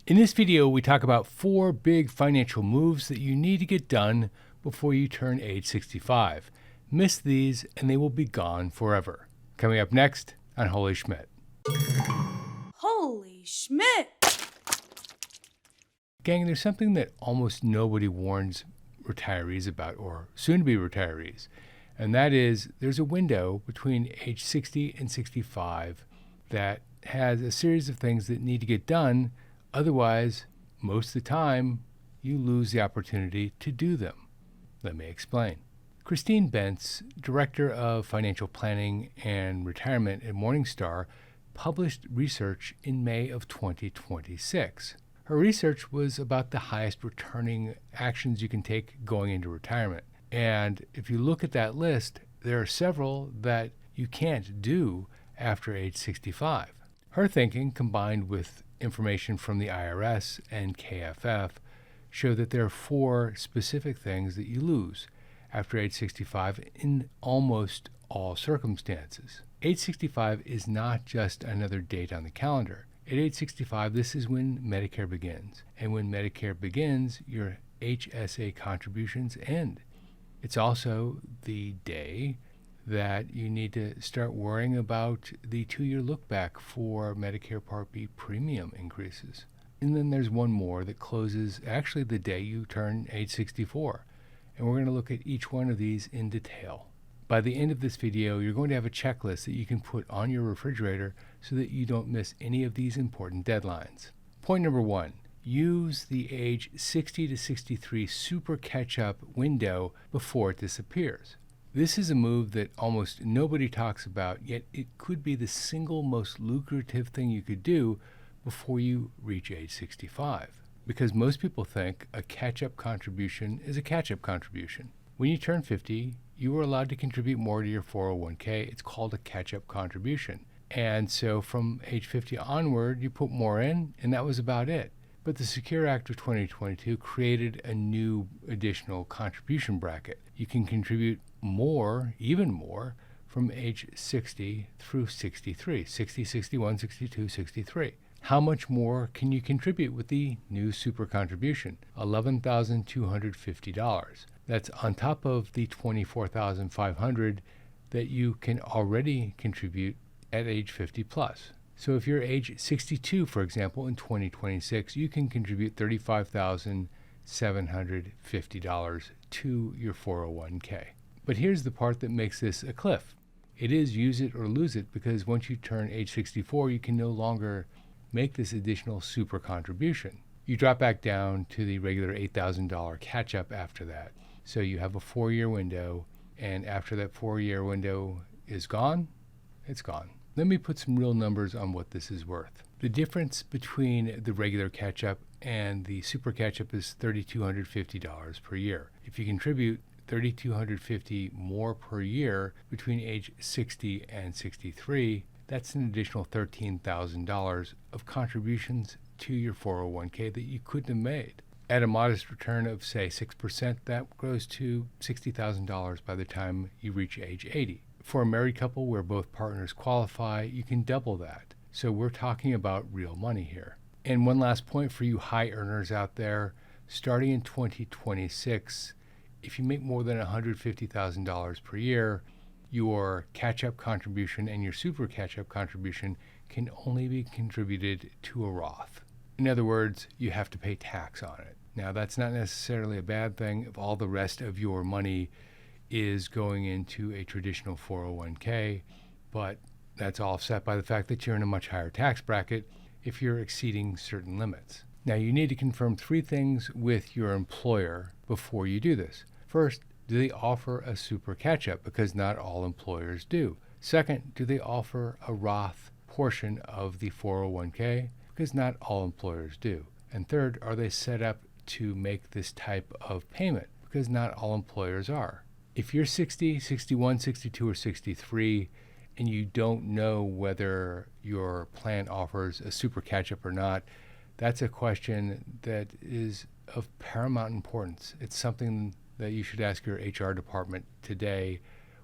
In this video, we talk about 4 big financial moves that you need to get done before you turn age 65. Miss these and they will be gone forever. Coming up next on Holy Schmidt. Holy Schmidt! Gang, there's something that almost nobody warns retirees about, or soon-to-be retirees, and that is there's a window between age 60 and 65 that has a series of things that need to get done. Otherwise, most of the time, you lose the opportunity to do them. Let me explain. Christine Bentz, Director of Financial Planning and Retirement at Morningstar, published research in May of 2026. Her research was about the highest returning actions you can take going into retirement. And if you look at that list, there are several that you can't do after age 65. Her thinking, combined with information from the IRS and KFF, show that there are 4 specific things that you lose after age 65 in almost all circumstances. Age 65 is not just another date on the calendar. At age 65, this is when Medicare begins. And when Medicare begins, your HSA contributions end. It's also the day that you need to start worrying about the 2-year lookback for Medicare Part B premium increases. And then there's one more that closes actually the day you turn age 64. And we're going to look at each one of these in detail. By the end of this video, you're going to have a checklist that you can put on your refrigerator so that you don't miss any of these important deadlines. Point number 1, use the age 60 to 63 super catch-up window before it disappears. This is a move that almost nobody talks about, yet it could be the single most lucrative thing you could do before you reach age 65. Because most people think a catch-up contribution is a catch-up contribution. When you turn 50, you are allowed to contribute more to your 401k. It's called a catch-up contribution. And so from age 50 onward, you put more in, and that was about it. But the Secure Act of 2022 created a new additional contribution bracket. You can contribute more, even more, from age 60 through 63, 60, 61, 62, 63. How much more can you contribute with the new super contribution? $11,250. That's on top of the $24,500 that you can already contribute at age 50 plus. So if you're age 62, for example, in 2026, you can contribute $35,750 to your 401k. But here's the part that makes this a cliff. It is use it or lose it, because once you turn age 64, you can no longer make this additional super contribution. You drop back down to the regular $8,000 catch-up after that. So you have a 4-year window, and after that 4-year window is gone, it's gone. Let me put some real numbers on what this is worth. The difference between the regular catch-up and the super catch-up is $3,250 per year. If you contribute $3,250 more per year between age 60 and 63, that's an additional $13,000 of contributions to your 401k that you couldn't have made. At a modest return of, say, 6%, that grows to $60,000 by the time you reach age 80. For a married couple where both partners qualify, you can double that. So we're talking about real money here. And one last point for you high earners out there, starting in 2026, if you make more than $150,000 per year, your catch-up contribution and your super catch-up contribution can only be contributed to a Roth. In other words, you have to pay tax on it. Now, that's not necessarily a bad thing if all the rest of your money is going into a traditional 401k, but that's offset by the fact that you're in a much higher tax bracket if you're exceeding certain limits. Now, you need to confirm 3 things with your employer before you do this. First, do they offer a super catch-up? Because not all employers do. Second, do they offer a Roth portion of the 401k? Because not all employers do. And third, are they set up to make this type of payment? Because not all employers are. If you're 60, 61, 62, or 63, and you don't know whether your plan offers a super catch-up or not, that's a question that is of paramount importance. It's something that you should ask your HR department today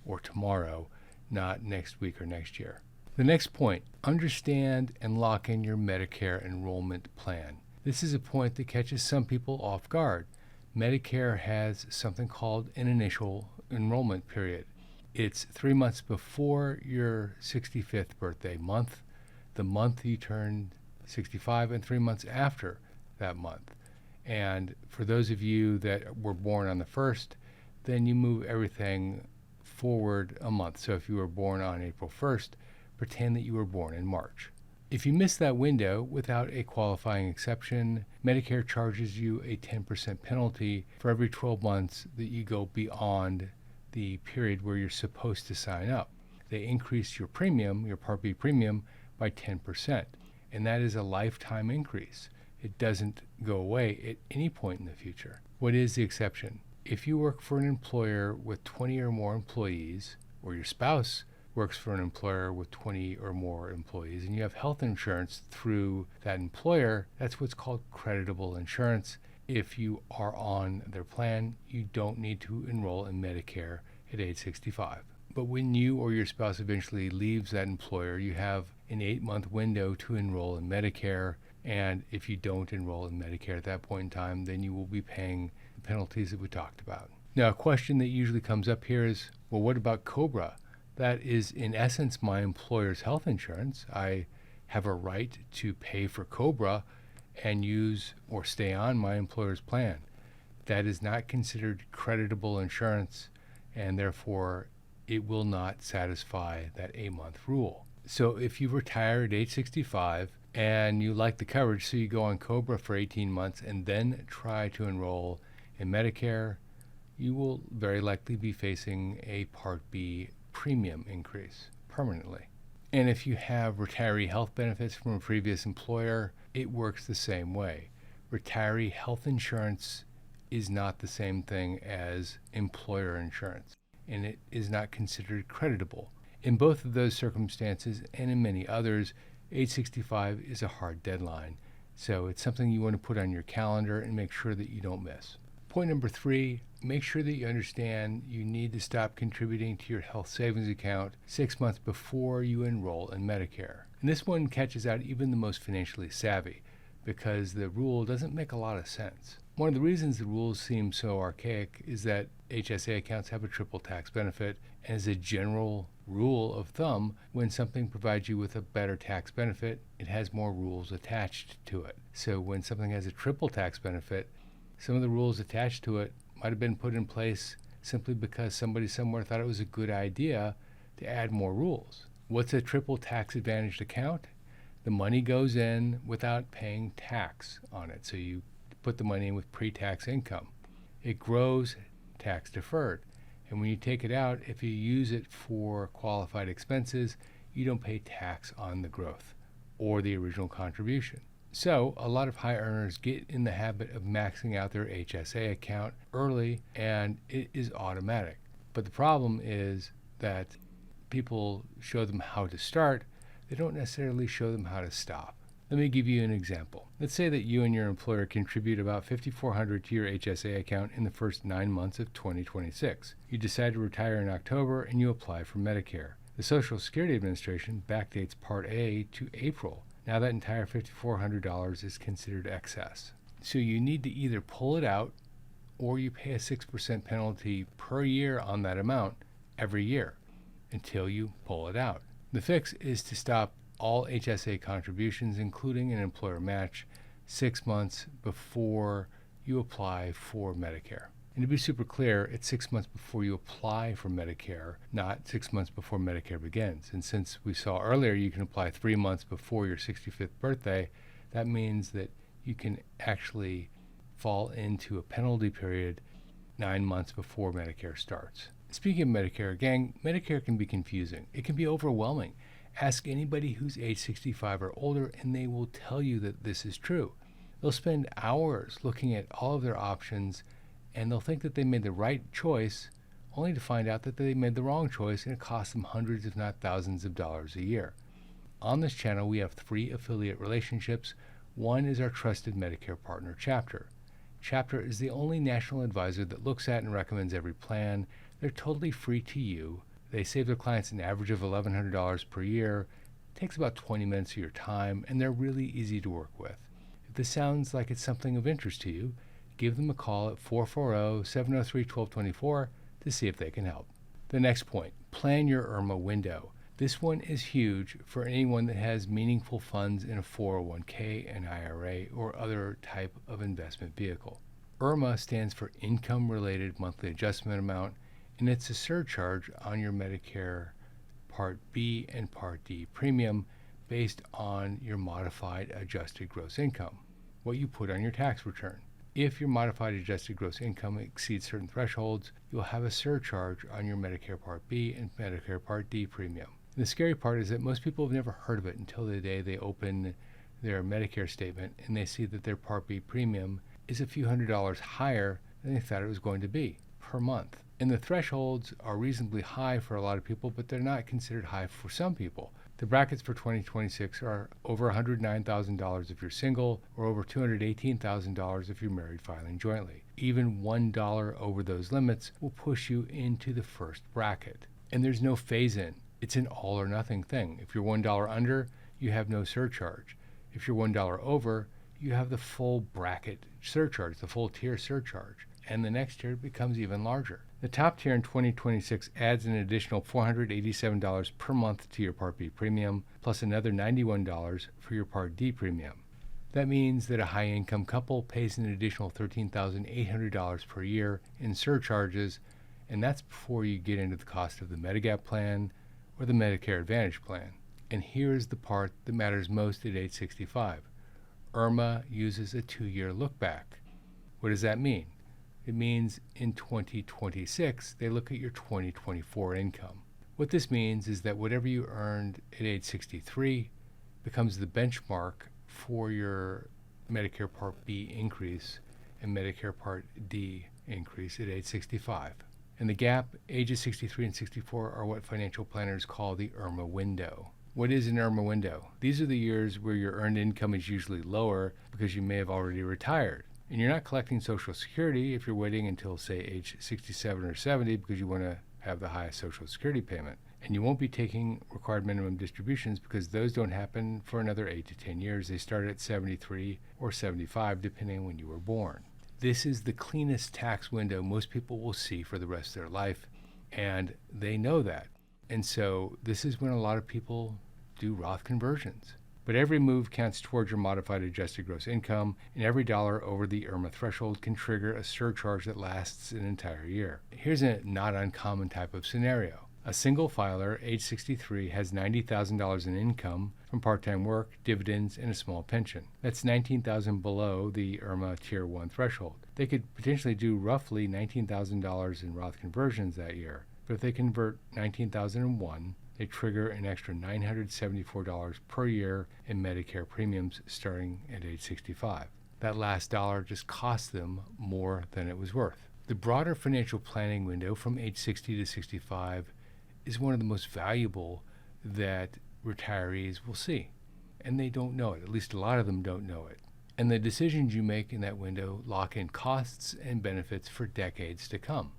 or tomorrow, not next week or next year. The next point, understand and lock in your Medicare enrollment plan. This is a point that catches some people off guard. Medicare has something called an initial enrollment period. It's 3 months before your 65th birthday month, the month you turn 65, and 3 months after that month. And for those of you that were born on the 1st, then you move everything forward a month. So if you were born on April 1st, pretend that you were born in March. If you miss that window without a qualifying exception, Medicare charges you a 10% penalty for every 12 months that you go beyond the period where you're supposed to sign up. They increase your premium, your Part B premium, by 10%, and that is a lifetime increase. It doesn't go away at any point in the future. What is the exception? If you work for an employer with 20 or more employees, or your spouse works for an employer with 20 or more employees, and you have health insurance through that employer, that's what's called creditable insurance. If you are on their plan, you don't need to enroll in Medicare at age 65. But when you or your spouse eventually leaves that employer, you have an 8-month window to enroll in Medicare. And if you don't enroll in Medicare at that point in time, then you will be paying the penalties that we talked about. Now, a question that usually comes up here is, well, what about COBRA? That is, in essence, my employer's health insurance. I have a right to pay for COBRA and use or stay on my employer's plan. That is not considered creditable insurance, and therefore it will not satisfy that 8-month rule. So if you retire at age 65 and you like the coverage, so you go on COBRA for 18 months and then try to enroll in Medicare, you will very likely be facing a Part B premium increase permanently. And if you have retiree health benefits from a previous employer, it works the same way. Retiree health insurance is not the same thing as employer insurance, and it is not considered creditable. In both of those circumstances, and in many others, age 65 is a hard deadline. So it's something you want to put on your calendar and make sure that you don't miss. Point number 3, make sure that you understand you need to stop contributing to your health savings account 6 months before you enroll in Medicare. And this one catches out even the most financially savvy because the rule doesn't make a lot of sense. One of the reasons the rules seem so archaic is that HSA accounts have a triple tax benefit, and as a general rule of thumb, when something provides you with a better tax benefit, it has more rules attached to it. So when something has a triple tax benefit, some of the rules attached to it might have been put in place simply because somebody somewhere thought it was a good idea to add more rules. What's a triple tax advantaged account? The money goes in without paying tax on it. So you put the money in with pre-tax income. It grows tax deferred. And when you take it out, if you use it for qualified expenses, you don't pay tax on the growth or the original contribution. So a lot of high earners get in the habit of maxing out their HSA account early, and it is automatic. But the problem is that people show them how to start. They don't necessarily show them how to stop. Let me give you an example. Let's say that you and your employer contribute about $5,400 to your HSA account in the first 9 months of 2026. You decide to retire in October and you apply for Medicare. The Social Security Administration backdates Part A to April. Now that entire $5,400 is considered excess. So you need to either pull it out or you pay a 6% penalty per year on that amount every year until you pull it out. The fix is to stop all HSA contributions, including an employer match, 6 months before you apply for Medicare. And to be super clear, it's 6 months before you apply for Medicare, not 6 months before Medicare begins. And since we saw earlier you can apply 3 months before your 65th birthday, that means that you can actually fall into a penalty period 9 months before Medicare starts. Speaking of Medicare, gang, Medicare can be confusing. It can be overwhelming. Ask anybody who's age 65 or older, and they will tell you that this is true. They'll spend hours looking at all of their options, and they'll think that they made the right choice, only to find out that they made the wrong choice, and it costs them hundreds, if not thousands of dollars a year. On this channel, we have 3 affiliate relationships. One is our trusted Medicare partner, Chapter. Chapter is the only national advisor that looks at and recommends every plan. They're totally free to you. They save their clients an average of $1,100 per year. It takes about 20 minutes of your time, and they're really easy to work with. If this sounds like it's something of interest to you, give them a call at 440-703-1224 to see if they can help. The next point, plan your IRMAA window. This one is huge for anyone that has meaningful funds in a 401k, an IRA, or other type of investment vehicle. IRMAA stands for Income-Related Monthly Adjustment Amount, and it's a surcharge on your Medicare Part B and Part D premium based on your modified adjusted gross income, what you put on your tax return. If your modified adjusted gross income exceeds certain thresholds, you'll have a surcharge on your Medicare Part B and Medicare Part D premium. And the scary part is that most people have never heard of it until the day they open their Medicare statement and they see that their Part B premium is a few $100s higher than they thought it was going to be per month. And the thresholds are reasonably high for a lot of people, but they're not considered high for some people. The brackets for 2026 are over $109,000 if you're single, or over $218,000 if you're married filing jointly. Even $1 over those limits will push you into the first bracket. And there's no phase-in. It's an all or nothing thing. If you're $1 under, you have no surcharge. If you're $1 over, you have the full bracket surcharge, the full tier surcharge. And the next tier becomes even larger. The top tier in 2026 adds an additional $487 per month to your Part B premium, plus another $91 for your Part D premium. That means that a high-income couple pays an additional $13,800 per year in surcharges, and that's before you get into the cost of the Medigap plan or the Medicare Advantage plan. And here's the part that matters most at age 65. IRMAA uses a 2-year look-back. What does that mean? It means in 2026, they look at your 2024 income. What this means is that whatever you earned at age 63 becomes the benchmark for your Medicare Part B increase and Medicare Part D increase at age 65. And the gap, ages 63 and 64, are what financial planners call the IRMAA window. What is an IRMAA window? These are the years where your earned income is usually lower because you may have already retired. And you're not collecting Social Security if you're waiting until, say, age 67 or 70 because you want to have the highest Social Security payment. And you won't be taking required minimum distributions because those don't happen for another 8 to 10 years. They start at 73 or 75, depending on when you were born. This is the cleanest tax window most people will see for the rest of their life, and they know that. And so this is when a lot of people do Roth conversions. But every move counts towards your modified adjusted gross income, and every dollar over the IRMAA threshold can trigger a surcharge that lasts an entire year. Here's a not uncommon type of scenario. A single filer, age 63, has $90,000 in income from part-time work, dividends, and a small pension. That's $19,000 below the IRMAA Tier 1 threshold. They could potentially do roughly $19,000 in Roth conversions that year. But if they convert $19,001, they trigger an extra $974 per year in Medicare premiums starting at age 65. That last dollar just cost them more than it was worth. The broader financial planning window from age 60 to 65 is one of the most valuable that retirees will see. And they don't know it. At least a lot of them don't know it. And the decisions you make in that window lock in costs and benefits for decades to come.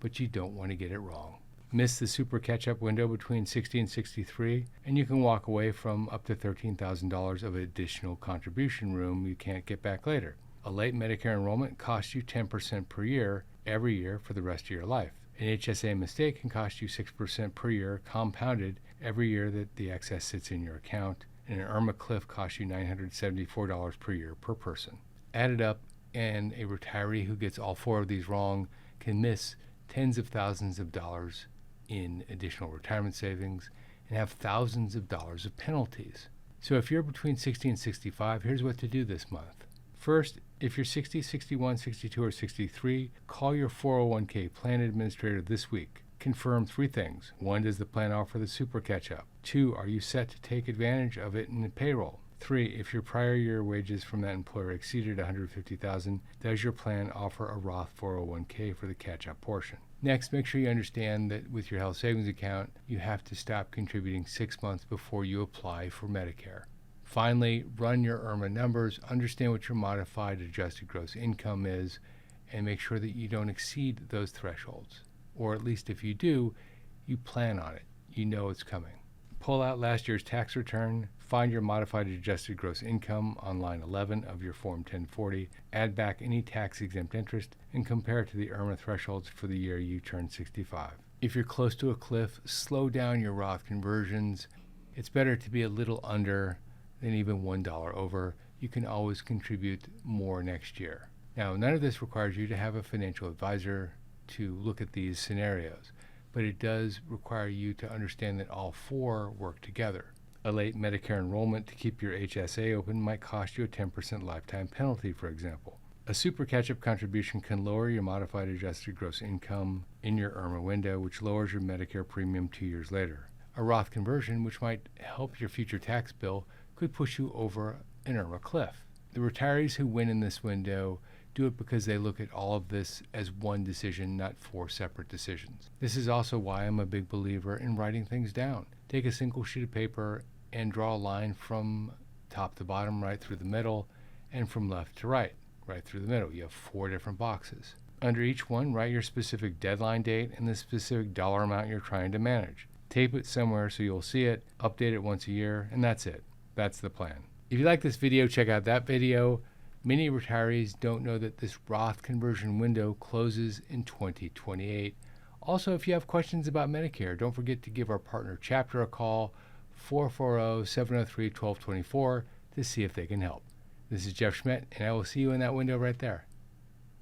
But you don't want to get it wrong. Miss the super catch-up window between 60 and 63, and you can walk away from up to $13,000 of additional contribution room you can't get back later. A late Medicare enrollment costs you 10% per year every year for the rest of your life. An HSA mistake can cost you 6% per year compounded every year that the excess sits in your account, and an IRMAA cliff costs you $974 per year per person. Add it up, and a retiree who gets all 4 of these wrong can miss tens of thousands of dollars in additional retirement savings and have thousands of dollars of penalties. So if you're between 60 and 65, here's what to do this month. First, if you're 60, 61, 62, or 63, call your 401k plan administrator this week. Confirm 3 things. 1, does the plan offer the super catch-up? 2, are you set to take advantage of it in the payroll? 3, if your prior year wages from that employer exceeded $150,000, does your plan offer a Roth 401k for the catch-up portion? Next, make sure you understand that with your health savings account, you have to stop contributing 6 months before you apply for Medicare. Finally, run your IRMAA numbers, understand what your modified adjusted gross income is, and make sure that you don't exceed those thresholds. Or at least if you do, you plan on it. You know it's coming. Pull out last year's tax return, find your modified adjusted gross income on line 11 of your Form 1040, add back any tax-exempt interest, and compare it to the IRMAA thresholds for the year you turn 65. If you're close to a cliff, slow down your Roth conversions. It's better to be a little under than even $1 over. You can always contribute more next year. Now, none of this requires you to have a financial advisor to look at these scenarios, but it does require you to understand that all four work together. A late Medicare enrollment to keep your HSA open might cost you a 10% lifetime penalty, for example. A super catch-up contribution can lower your modified adjusted gross income in your IRMAA window, which lowers your Medicare premium 2 years later. A Roth conversion, which might help your future tax bill, could push you over an IRMAA cliff. The retirees who win in this window do it because they look at all of this as one decision, not four separate decisions. This is also why I'm a big believer in writing things down. Take a single sheet of paper and draw a line from top to bottom, right through the middle, and from left to right through the middle. You have 4 different boxes. Under each one, write your specific deadline date and the specific dollar amount you're trying to manage. Tape it somewhere so you'll see it, update it once a year, and that's it. That's the plan. If you like this video, check out that video. Many retirees don't know that this Roth conversion window closes in 2028. Also, if you have questions about Medicare, don't forget to give our partner Chapter a call, 440-703-1224, to see if they can help. This is Geoff Schmidt, and I will see you in that window right there.